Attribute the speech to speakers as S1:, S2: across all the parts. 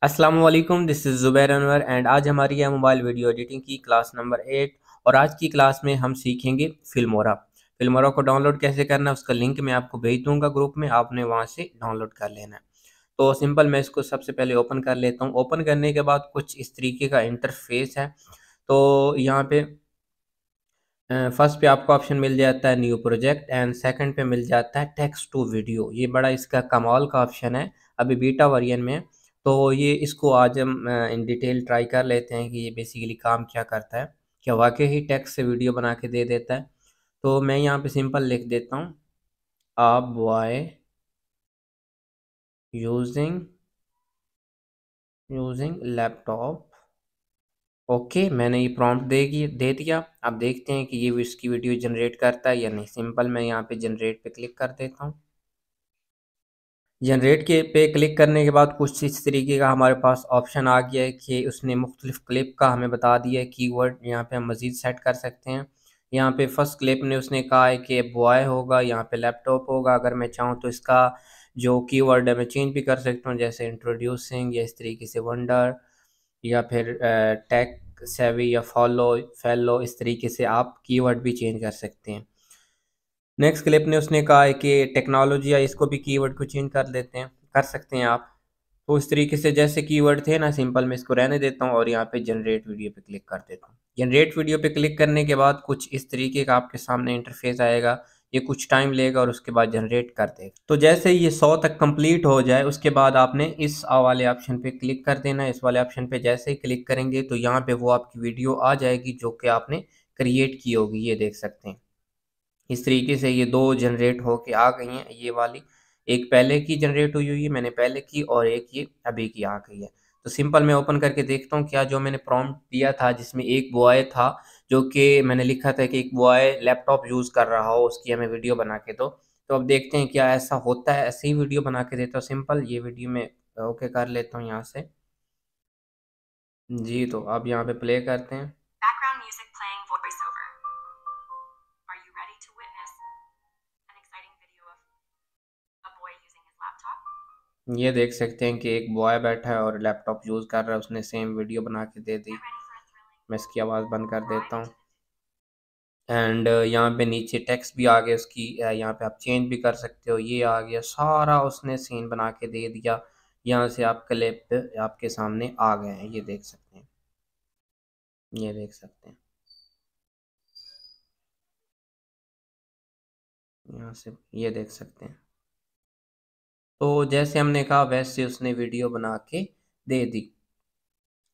S1: अस्सलाम वालेकुम, this is Zubair Anwar and आज हमारी है मोबाइल वीडियो एडिटिंग की क्लास नंबर 8 और आज की क्लास में हम सीखेंगे फिल्मोरा। फिल्मोरा को डाउनलोड कैसे करना है उसका लिंक मैं आपको भेज दूंगा ग्रुप में, आपने वहां से डाउनलोड कर लेना है। तो सिंपल मैं इसको सबसे पहले ओपन कर लेता हूँ। ओपन करने के बाद कुछ इस तरीके का इंटरफेस है। तो यहाँ पे फर्स्ट पे आपको ऑप्शन मिल जाता है न्यू प्रोजेक्ट एंड सेकंड पे मिल जाता है टेक्स्ट टू वीडियो। ये बड़ा इसका कमाल का ऑप्शन है, अभी बीटा वर्जन में है। तो ये इसको आज हम इन डिटेल ट्राई कर लेते हैं कि ये बेसिकली काम क्या करता है, क्या वाकई ही टेक्स्ट से वीडियो बना के दे देता है। तो मैं यहाँ पे सिंपल लिख देता हूँ, आ boy using using laptop. Okay, मैंने ये प्रॉम्प्ट दे दिया। अब देखते हैं कि ये इसकी वीडियो जनरेट करता है या नहीं। सिंपल मैं यहाँ पे जनरेट पे क्लिक कर देता हूँ। जनरेट के पे क्लिक करने के बाद कुछ इस तरीके का हमारे पास ऑप्शन आ गया है कि उसने मुख्तलिफ क्लिप का हमें बता दिया है कीवर्ड। यहाँ पे हम मज़ीद सेट कर सकते हैं। यहाँ पे फर्स्ट क्लिप ने उसने कहा है कि बॉय होगा, यहाँ पे लैपटॉप होगा। अगर मैं चाहूँ तो इसका जो कीवर्ड है मैं चेंज भी कर सकता हूँ, जैसे इंट्रोड्यूसिंग या इस तरीके से वंडर या फिर टेक सेवी या फॉलो फैलो, इस तरीके से आप कीवर्ड भी चेंज कर सकते हैं। नेक्स्ट क्लिप ने उसने कहा है कि टेक्नोलॉजी, या इसको भी कीवर्ड को चेंज कर लेते हैं, कर सकते हैं आप। तो इस तरीके से जैसे कीवर्ड थे ना, सिंपल मैं इसको रहने देता हूँ और यहाँ पे जनरेट वीडियो पे क्लिक कर देता हूँ। जनरेट वीडियो पे क्लिक करने के बाद कुछ इस तरीके का आपके सामने इंटरफेस आएगा। ये कुछ टाइम लेगा और उसके बाद जनरेट कर देगा। तो जैसे ये 100 तक कंप्लीट हो जाए उसके बाद आपने इस वाले ऑप्शन पे क्लिक कर देना है। इस वाले ऑप्शन पे जैसे ही क्लिक करेंगे तो यहाँ पे वो आपकी वीडियो आ जाएगी जो कि आपने क्रिएट की होगी। ये देख सकते हैं इस तरीके से ये दो जनरेट होके आ गई हैं। ये वाली एक पहले की जनरेट हुई हुई है, मैंने पहले की, और एक ये अभी की आ गई है। तो सिंपल मैं ओपन करके देखता हूँ क्या जो मैंने प्रॉम्प्ट दिया था जिसमें एक बॉय था, जो कि मैंने लिखा था कि एक बॉय लैपटॉप यूज़ कर रहा हो, उसकी हमें वीडियो बना के दो। तो अब देखते हैं क्या ऐसा होता है। ऐसे ही वीडियो बना के देता हूँ। सिंपल ये वीडियो में ओके कर लेता हूँ यहाँ से। जी, तो अब यहाँ पे प्ले करते हैं।
S2: Background music playing voiceover. Are you ready to witness an exciting video of a boy using his laptop?
S1: ये देख सकते हैं कि एक बॉय बैठा है और लैपटॉप यूज़ कर रहा है, उसने सेम वीडियो बना के दे दी।
S2: Get ready for a thrilling
S1: मैं इसकी आवाज़ बंद कर
S2: ride
S1: देता हूँ।
S2: into the
S1: एंड यहाँ पे नीचे टेक्स्ट भी आ गया उसकी, यहाँ पे आप चेंज भी कर सकते हो। ये आ गया, सारा उसने सीन बना के दे दिया। यहाँ से आप क्लिप आपके सामने आ गए हैं, ये देख सकते हैं। ये देख सकते हैं यहाँ से, ये देख सकते हैं। तो जैसे हमने कहा वैसे उसने वीडियो बना के दे दी।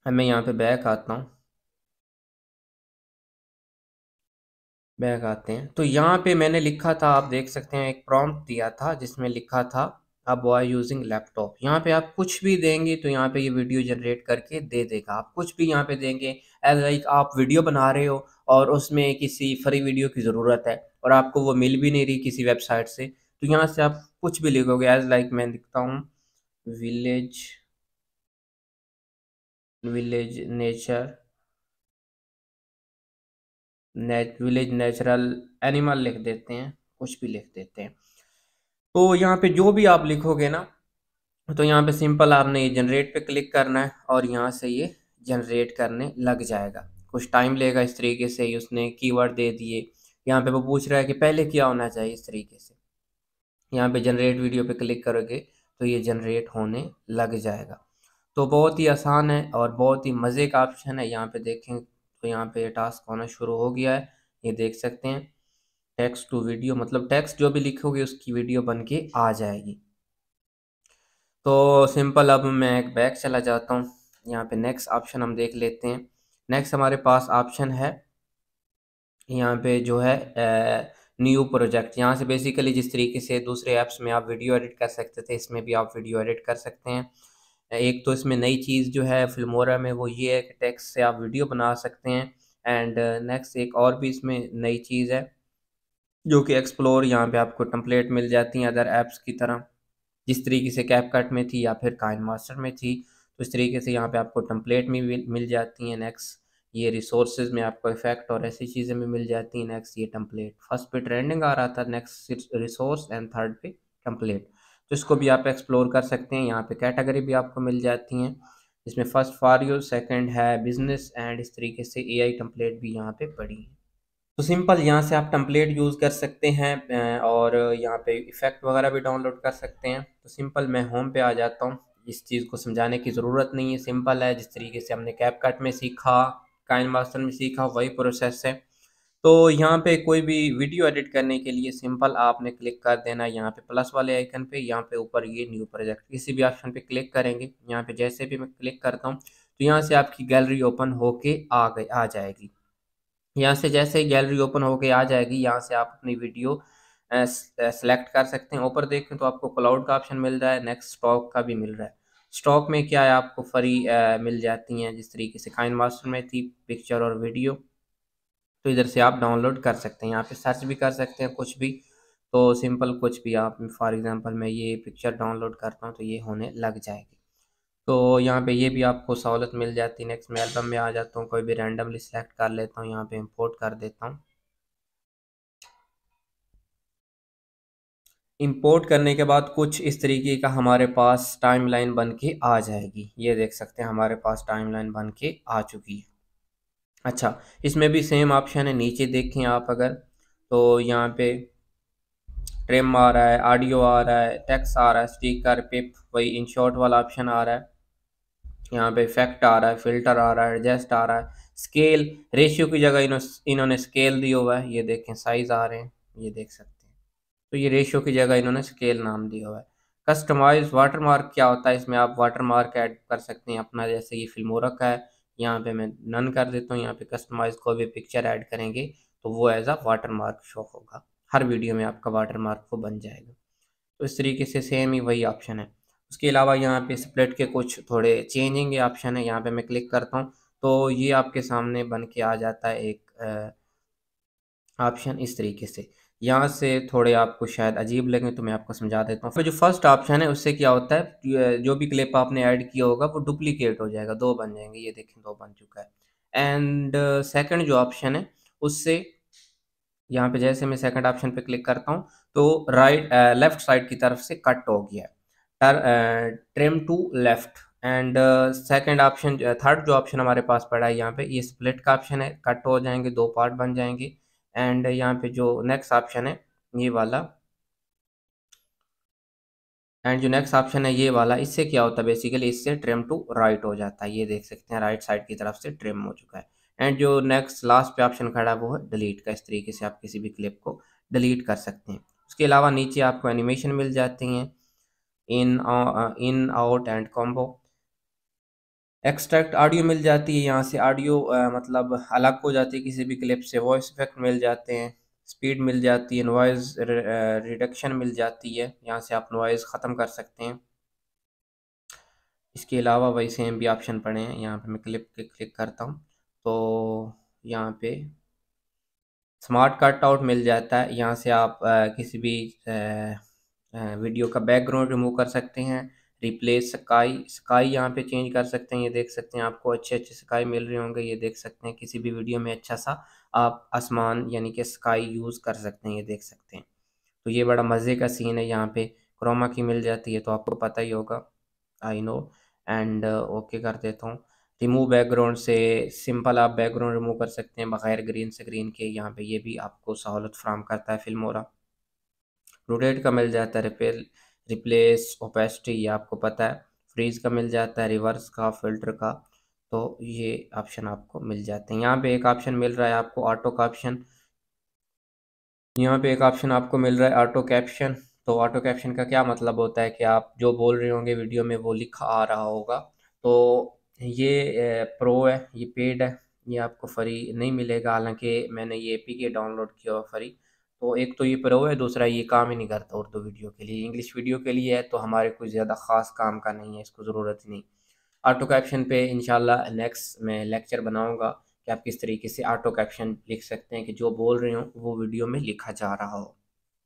S1: अब मैं यहाँ पे बैक आता हूँ। बैक आते हैं तो यहाँ पे मैंने लिखा था, आप देख सकते हैं एक प्रॉम्प्ट दिया था जिसमें लिखा था अ बॉय यूजिंग लैपटॉप। यहाँ पे आप कुछ भी देंगे तो यहाँ पे ये वीडियो जनरेट करके दे देगा। आप कुछ भी यहाँ पे देंगे, एज लाइक आप वीडियो बना रहे हो और उसमें किसी फ्री वीडियो की ज़रूरत है और आपको वो मिल भी नहीं रही किसी वेबसाइट से, तो यहाँ से आप कुछ भी लिखोगे। एज लाइक मैं लिखता हूँ village village nature village natural animal लिख देते हैं, कुछ भी लिख देते हैं। तो यहाँ पे जो भी आप लिखोगे ना, तो यहाँ पे सिंपल आपने ये जनरेट पे क्लिक करना है और यहाँ से ये जनरेट करने लग जाएगा। कुछ टाइम लेगा। इस तरीके से ही उसने कीवर्ड दे दिए। यहाँ पे वो पूछ रहा है कि पहले क्या होना चाहिए। इस तरीके से यहाँ पे जनरेट वीडियो पे क्लिक करोगे तो ये जनरेट होने लग जाएगा। तो बहुत ही आसान है और बहुत ही मज़े का ऑप्शन है। यहाँ पे देखें तो यहाँ पे टास्क होना शुरू हो गया है, ये देख सकते हैं। टेक्स्ट टू वीडियो मतलब टेक्स्ट जो भी लिखोगे उसकी वीडियो बन के आ जाएगी। तो सिंपल अब मैं एक बैक चला जाता हूँ। यहाँ पे नेक्स्ट ऑप्शन हम देख लेते हैं। नेक्स्ट हमारे पास ऑप्शन है यहाँ पे जो है न्यू प्रोजेक्ट। यहाँ से बेसिकली जिस तरीके से दूसरे ऐप्स में आप वीडियो एडिट कर सकते थे, इसमें भी आप वीडियो एडिट कर सकते हैं। एक तो इसमें नई चीज़ जो है फिल्मोरा में वो ये है कि टेक्स्ट से आप वीडियो बना सकते हैं। एंड नेक्स्ट एक और भी इसमें नई चीज़ है जो कि एक्सप्लोर, यहाँ पे आपको टेम्पलेट मिल जाती हैं अदर ऐप्स की तरह। जिस तरीके से कैपकट में थी या फिर काइन मास्टर में थी, तो इस तरीके से यहाँ पे आपको टेम्पलेट में भी मिल जाती हैं। नेक्स्ट ये रिसोर्सेज में आपको इफेक्ट और ऐसी चीज़ें भी मिल जाती हैं। नेक्स्ट ये टेम्पलेट फर्स्ट पे ट्रेंडिंग आ रहा था, नेक्स्ट रिसोर्स एंड थर्ड पे टेम्पलेट। तो इसको भी आप एक्सप्लोर कर सकते हैं। यहाँ पे कैटेगरी भी आपको मिल जाती हैं। इसमें फर्स्ट फॉर यू, सेकंड है बिजनेस, एंड इस तरीके से एआई टेम्पलेट भी यहाँ पे पड़ी है। तो सिंपल यहाँ से आप टेम्पलेट यूज़ कर सकते हैं और यहाँ पे इफ़ेक्ट वगैरह भी डाउनलोड कर सकते हैं। तो सिंपल मैं होम पे आ जाता हूँ, इस चीज़ को समझाने की ज़रूरत नहीं है, सिंपल है, जिस तरीके से हमने कैपकट में सीखा, काइनमास्टर में सीखा, वही प्रोसेस है। तो यहाँ पे कोई भी वीडियो एडिट करने के लिए सिंपल आपने क्लिक कर देना है यहाँ पे प्लस वाले आइकन पे, यहाँ पे ऊपर ये न्यू प्रोजेक्ट, किसी भी ऑप्शन पे क्लिक करेंगे, यहाँ पे जैसे भी मैं क्लिक करता हूँ तो यहाँ से आपकी गैलरी ओपन होके आ जाएगी। यहाँ से जैसे ही गैलरी ओपन होके आ जाएगी, यहाँ से आप अपनी वीडियो सेलेक्ट कर सकते हैं। ऊपर देखें तो आपको क्लाउड का ऑप्शन मिल रहा है, नेक्स्ट स्टॉक का भी मिल रहा है। स्टॉक में क्या है, आपको फ्री मिल जाती हैं, जिस तरीके से काइनमास्टर में थी पिक्चर और वीडियो, तो इधर से आप डाउनलोड कर सकते हैं। यहाँ पे सर्च भी कर सकते हैं कुछ भी, तो सिंपल कुछ भी आप, फॉर एग्जांपल मैं ये पिक्चर डाउनलोड करता हूँ तो ये होने लग जाएगी। तो यहाँ पे ये भी आपको सहूलत मिल जाती है। नेक्स्ट मैं एल्बम में आ जाता हूँ, कोई भी रैंडमली सिलेक्ट कर लेता हूँ, यहाँ पे इंपोर्ट कर देता हूँ। इंपोर्ट करने के बाद कुछ इस तरीके का हमारे पास टाइमलाइन बन के आ जाएगी। ये देख सकते हैं हमारे पास टाइमलाइन बन के आ चुकी है। अच्छा, इसमें भी सेम ऑप्शन है, नीचे देखें आप अगर, तो यहाँ पे ट्रिम आ रहा है, ऑडियो आ रहा है, टेक्स्ट आ रहा है, स्टिकर, पिप, वही इन शॉर्ट वाला ऑप्शन आ रहा है। यहाँ पे इफेक्ट आ रहा है, फिल्टर आ रहा है, एडजस्ट आ रहा है, स्केल, रेशियो की जगह इन्होंने स्केल दिया हुआ है। ये देखें साइज आ रहे हैं, ये देख सकते हैं। तो ये रेशियो की जगह इन्होंने स्केल नाम दिया हुआ है। कस्टमाइज वाटरमार्क क्या होता है, इसमें आप वाटरमार्क ऐड कर सकते हैं अपना, जैसे ये फिल्मोरा का है, यहाँ पे मैं नन कर देता हूँ। यहाँ पे कस्टमाइज कोई भी पिक्चर ऐड करेंगे तो वो एज अ वाटरमार्क शो होगा, हर वीडियो में आपका वाटरमार्क वो बन जाएगा। तो इस तरीके से सेम ही वही ऑप्शन है। उसके अलावा यहाँ पे स्प्लिट के कुछ थोड़े चेंजिंग ऑप्शन है, यहाँ पे मैं क्लिक करता हूँ तो ये आपके सामने बन के आ जाता है एक ऑप्शन इस तरीके से। यहाँ से थोड़े आपको शायद अजीब लगे तो मैं आपको समझा देता हूँ। फिर जो फर्स्ट ऑप्शन है उससे क्या होता है, जो भी क्लिप आपने ऐड किया होगा वो डुप्लीकेट हो जाएगा, दो बन जाएंगे। ये देखें दो बन चुका है। एंड सेकंड जो ऑप्शन है उससे, यहाँ पे जैसे मैं सेकंड ऑप्शन पे क्लिक करता हूँ तो लेफ्ट साइड की तरफ से कट हो गया है, trim to left. And second option, third जो ऑप्शन हमारे पास पड़ा है यहाँ पे, ये स्प्लिट का ऑप्शन है, कट हो जाएंगे, दो पार्ट बन जाएंगे। एंड यहाँ पे जो नेक्स्ट ऑप्शन है ये वाला, एंड जो नेक्स्ट ऑप्शन है ये वाला, इससे क्या होता है बेसिकली, इससे ट्रिम टू राइट हो जाता है। ये देख सकते हैं राइट साइड की तरफ से ट्रिम हो चुका है। एंड जो नेक्स्ट लास्ट पे ऑप्शन खड़ा है वो है डिलीट का। इस तरीके से आप किसी भी क्लिप को डिलीट कर सकते हैं। उसके अलावा नीचे आपको एनिमेशन मिल जाती हैं, in out and combo. Extract audio मिल जाती है, यहाँ से ऑडियो मतलब अलग हो जाती है किसी भी क्लिप से। वॉइस इफेक्ट मिल जाते हैं, स्पीड मिल जाती है, नॉइज़ रिडक्शन मिल जाती है, यहाँ से आप नॉइज़ ख़त्म कर सकते हैं। इसके अलावा वही सेम भी ऑप्शन पड़े हैं, यहाँ पे मैं क्लिप पे क्लिक करता हूँ तो यहाँ पे स्मार्ट कट आउट मिल जाता है। यहाँ से आप किसी भी वीडियो का बैकग्राउंड रिमूव कर सकते हैं। रिप्लेस स्काई, स्काई यहाँ पे चेंज कर सकते हैं। ये देख सकते हैं आपको अच्छे अच्छे स्काई मिल रहे होंगे, ये देख सकते हैं किसी भी वीडियो में अच्छा सा आप आसमान यानी कि स्काई यूज़ कर सकते हैं, ये देख सकते हैं। तो ये बड़ा मज़े का सीन है। यहाँ पे क्रोमा की मिल जाती है तो आपको पता ही होगा, आई नो। एंड ओके कर देता हूँ। रिमूव बैकग्राउंड से सिंपल आप बैकग्राउंड रिमूव कर सकते हैं बगैर ग्रीन स्क्रीन के, यहाँ पे ये भी आपको सहूलत फ्राहम करता है फिल्मोरा। रोटेट का मिल जाता है, रिप्लेस ओपेसिटी, ये आपको पता है। फ्रीज का मिल जाता है, रिवर्स का, फिल्टर का, तो ये ऑप्शन आपको मिल जाते हैं। यहाँ पे एक ऑप्शन मिल रहा है आपको ऑटो का ऑप्शन, यहाँ पे एक ऑप्शन आपको मिल रहा है ऑटो कैप्शन। तो ऑटो कैप्शन का क्या मतलब होता है कि आप जो बोल रहे होंगे वीडियो में वो लिखा आ रहा होगा। तो ये प्रो है, ये पेड है, ये आपको फ्री नहीं मिलेगा, हालांकि मैंने ये एपीके डाउनलोड किया हुआ फ्री। तो एक तो ये प्रो है, दूसरा ये काम ही नहीं करता उर्दू वीडियो के लिए, इंग्लिश वीडियो के लिए है तो हमारे कोई ज़्यादा ख़ास काम का नहीं है, इसको ज़रूरत ही नहीं। ऑटो कैप्शन पे इंशाल्लाह नेक्स्ट मैं लेक्चर बनाऊंगा कि आप किस तरीके से ऑटो कैप्शन लिख सकते हैं कि जो बोल रहे हो वो वीडियो में लिखा जा रहा हो।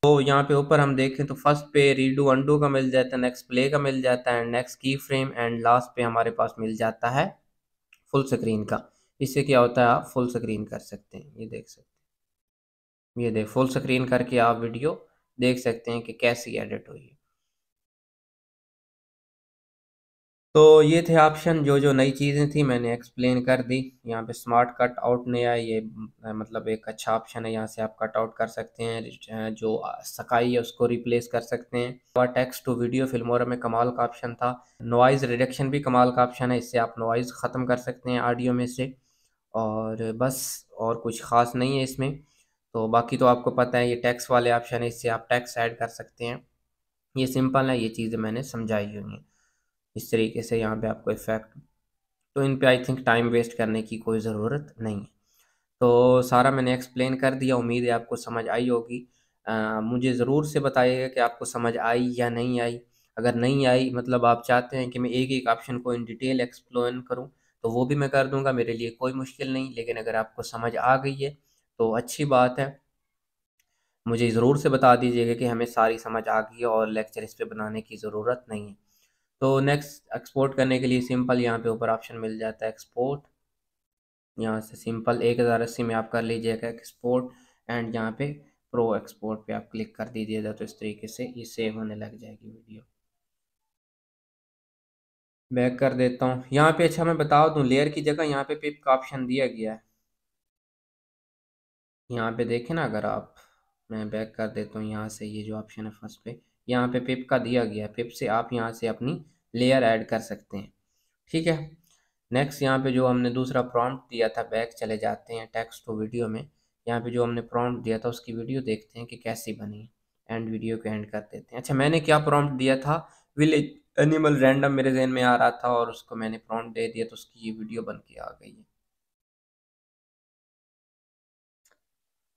S1: तो यहाँ पे ऊपर हम देखें तो फर्स्ट पे रीडू अंडू का मिल जाता है, नेक्स्ट प्ले का मिल जाता है, नेक्स्ट की फ्रेम, एंड लास्ट पे हमारे पास मिल जाता है फुल स्क्रीन का। इससे क्या होता है, आप फुल स्क्रीन कर सकते हैं, ये देख सकते हैं। ये देख फुल स्क्रीन करके आप वीडियो देख सकते हैं कि कैसी एडिट हुई है। तो ये थे ऑप्शन, जो नई चीज़ें थी मैंने एक्सप्लेन कर दी। यहाँ पे स्मार्ट कट आउट नया, ये मतलब एक अच्छा ऑप्शन है, यहाँ से आप कट आउट कर सकते हैं, जो सकाई है उसको रिप्लेस कर सकते हैं। और टेक्स्ट टू वीडियो फिल्मोरा में कमाल का ऑप्शन था। नॉइज़ रिडक्शन भी कमाल का ऑप्शन है, इससे आप नॉइज़ ख़त्म कर सकते हैं ऑडियो में से। और बस, और कुछ ख़ास नहीं है इसमें। तो बाकी तो आपको पता है, ये टैक्स वाले ऑप्शन है, इससे आप टैक्स ऐड कर सकते हैं। ये सिंपल है, ये चीज़ें मैंने समझाई हुई हैं इस तरीके से यहाँ पे आपको इफ़ेक्ट। तो इन पे आई थिंक टाइम वेस्ट करने की कोई ज़रूरत नहीं है। तो सारा मैंने एक्सप्लेन कर दिया, उम्मीद है आपको समझ आई होगी। मुझे ज़रूर से बताइएगा कि आपको समझ आई या नहीं आई। अगर नहीं आई, मतलब आप चाहते हैं कि मैं एक-एक ऑप्शन को इन डिटेल एक्सप्लेन करूँ, तो वो भी मैं कर दूँगा, मेरे लिए कोई मुश्किल नहीं। लेकिन अगर आपको समझ आ गई है, तो अच्छी बात है। मुझे ज़रूर से बता दीजिएगा कि हमें सारी समझ आ गई है और लेक्चर इस पे बनाने की ज़रूरत नहीं है। तो नेक्स्ट एक्सपोर्ट करने के लिए सिंपल यहाँ पे ऊपर ऑप्शन मिल जाता है एक्सपोर्ट। यहाँ से सिंपल 1080 में आप कर लीजिएगा एक्सपोर्ट, एंड यहाँ पे प्रो एक्सपोर्ट पे आप क्लिक कर दीजिएगा, तो इस तरीके से ये सेव होने लग जाएगी वीडियो। बैक कर देता हूँ यहाँ पे। अच्छा मैं बता दूँ, लेयर की जगह यहाँ पे पिप का ऑप्शन दिया गया है। यहाँ पे देखें ना, अगर आप, मैं बैक कर देता हूँ यहाँ से, ये जो ऑप्शन है फर्स्ट पे, यहाँ पे पिप का दिया गया है। पिप से आप यहाँ से अपनी लेयर ऐड कर सकते हैं। ठीक है। नेक्स्ट यहाँ पे जो हमने दूसरा प्रॉम्प्ट दिया था, बैक चले जाते हैं टेक्स्ट टू वीडियो में। यहाँ पे जो हमने प्रॉम्प्ट दिया था उसकी वीडियो देखते हैं कि कैसी बनी है, एंड वीडियो को एंड कर देते हैं। अच्छा, मैंने क्या प्रॉम्प्ट दिया था, विलेज एनिमल रैंडम मेरे जहन में आ रहा था और उसको मैंने प्रॉम्प्ट दे दिया, तो उसकी ये वीडियो बन के आ गई है।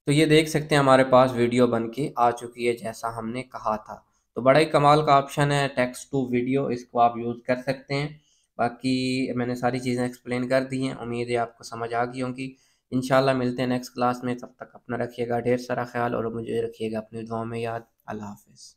S1: तो ये देख सकते हैं हमारे पास वीडियो बन के आ चुकी है जैसा हमने कहा था। तो बड़ा ही कमाल का ऑप्शन है टेक्स्ट टू वीडियो, इसको आप यूज़ कर सकते हैं। बाकी मैंने सारी चीज़ें एक्सप्लेन कर दी हैं, उम्मीद है आपको समझ आ गई होंगी। इंशाल्लाह मिलते हैं नेक्स्ट क्लास में, तब तक अपना रखिएगा ढेर सारा ख्याल और मुझे रखिएगा अपनी दुआओं में याद। अल्लाह हाफ़िज़।